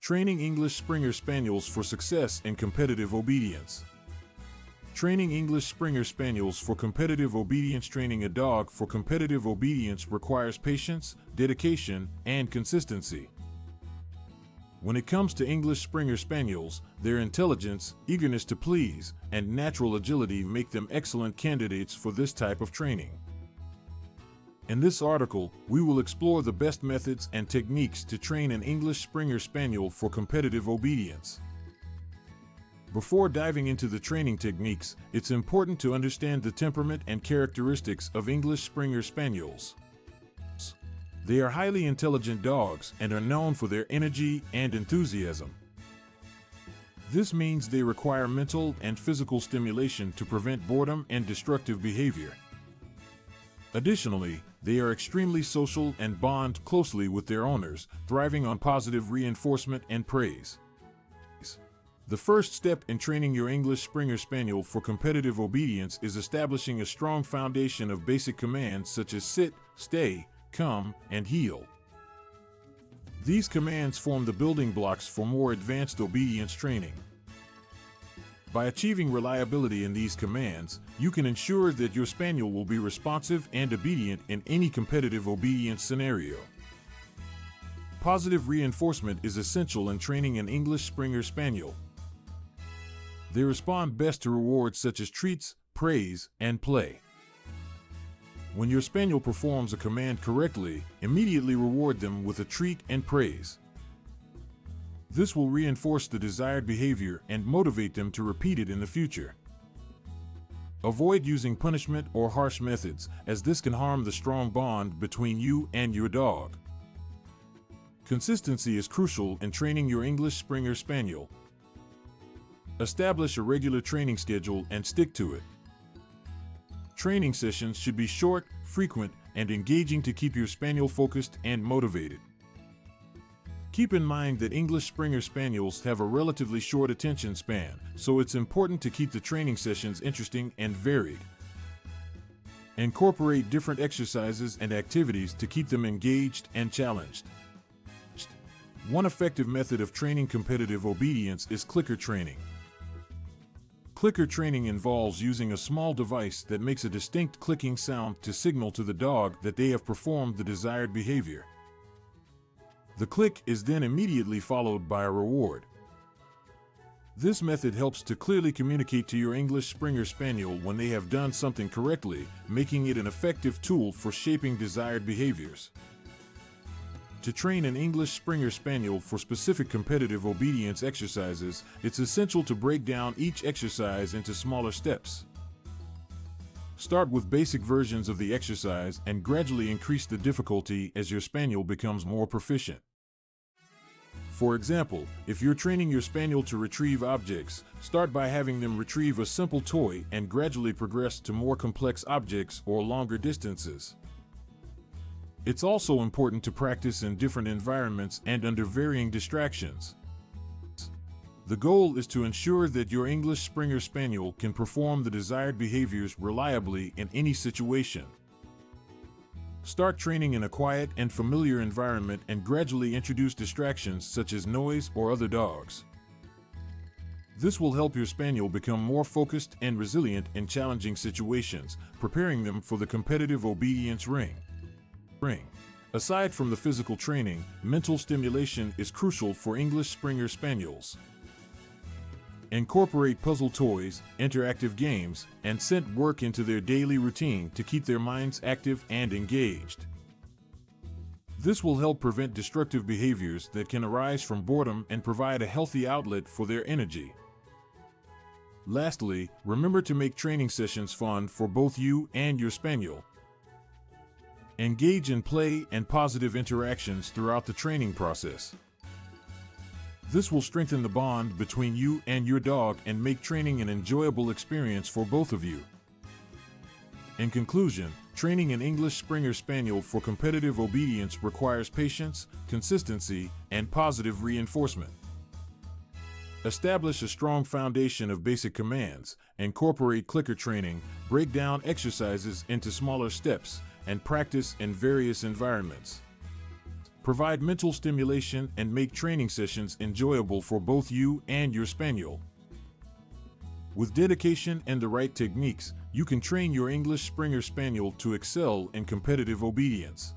Training English Springer Spaniels for success in competitive obedience. Training English Springer Spaniels for competitive obedience. Training a dog for competitive obedience requires patience, dedication, and consistency. When it comes to English Springer Spaniels, their intelligence, eagerness to please, and natural agility make them excellent candidates for this type of training. In this article, we will explore the best methods and techniques to train an English Springer Spaniel for competitive obedience. Before diving into the training techniques, it's important to understand the temperament and characteristics of English Springer Spaniels. They are highly intelligent dogs and are known for their energy and enthusiasm. This means they require mental and physical stimulation to prevent boredom and destructive behavior. Additionally, they are extremely social and bond closely with their owners, thriving on positive reinforcement and praise. The first step in training your English Springer Spaniel for competitive obedience is establishing a strong foundation of basic commands such as sit, stay, come, and heel. These commands form the building blocks for more advanced obedience training. By achieving reliability in these commands, you can ensure that your Spaniel will be responsive and obedient in any competitive obedience scenario. Positive reinforcement is essential in training an English Springer Spaniel. They respond best to rewards such as treats, praise, and play. When your Spaniel performs a command correctly, immediately reward them with a treat and praise. This will reinforce the desired behavior and motivate them to repeat it in the future. Avoid using punishment or harsh methods, as this can harm the strong bond between you and your dog. Consistency is crucial in training your English Springer Spaniel. Establish a regular training schedule and stick to it. Training sessions should be short, frequent, and engaging to keep your Spaniel focused and motivated. Keep in mind that English Springer Spaniels have a relatively short attention span, so it's important to keep the training sessions interesting and varied. Incorporate different exercises and activities to keep them engaged and challenged. One effective method of training competitive obedience is clicker training. Clicker training involves using a small device that makes a distinct clicking sound to signal to the dog that they have performed the desired behavior. The click is then immediately followed by a reward. This method helps to clearly communicate to your English Springer Spaniel when they have done something correctly, making it an effective tool for shaping desired behaviors. To train an English Springer Spaniel for specific competitive obedience exercises, it's essential to break down each exercise into smaller steps. Start with basic versions of the exercise and gradually increase the difficulty as your Spaniel becomes more proficient. For example, if you're training your Spaniel to retrieve objects, start by having them retrieve a simple toy and gradually progress to more complex objects or longer distances. It's also important to practice in different environments and under varying distractions. The goal is to ensure that your English Springer Spaniel can perform the desired behaviors reliably in any situation. Start training in a quiet and familiar environment and gradually introduce distractions such as noise or other dogs. This will help your Spaniel become more focused and resilient in challenging situations, preparing them for the competitive obedience ring. Aside from the physical training, mental stimulation is crucial for English Springer Spaniels. Incorporate puzzle toys, interactive games, and scent work into their daily routine to keep their minds active and engaged. This will help prevent destructive behaviors that can arise from boredom and provide a healthy outlet for their energy. Lastly, remember to make training sessions fun for both you and your Spaniel. Engage in play and positive interactions throughout the training process. This will strengthen the bond between you and your dog and make training an enjoyable experience for both of you. In conclusion, training an English Springer Spaniel for competitive obedience requires patience, consistency, and positive reinforcement. Establish a strong foundation of basic commands, incorporate clicker training, break down exercises into smaller steps, and practice in various environments. Provide mental stimulation and make training sessions enjoyable for both you and your Spaniel. With dedication and the right techniques, you can train your English Springer Spaniel to excel in competitive obedience.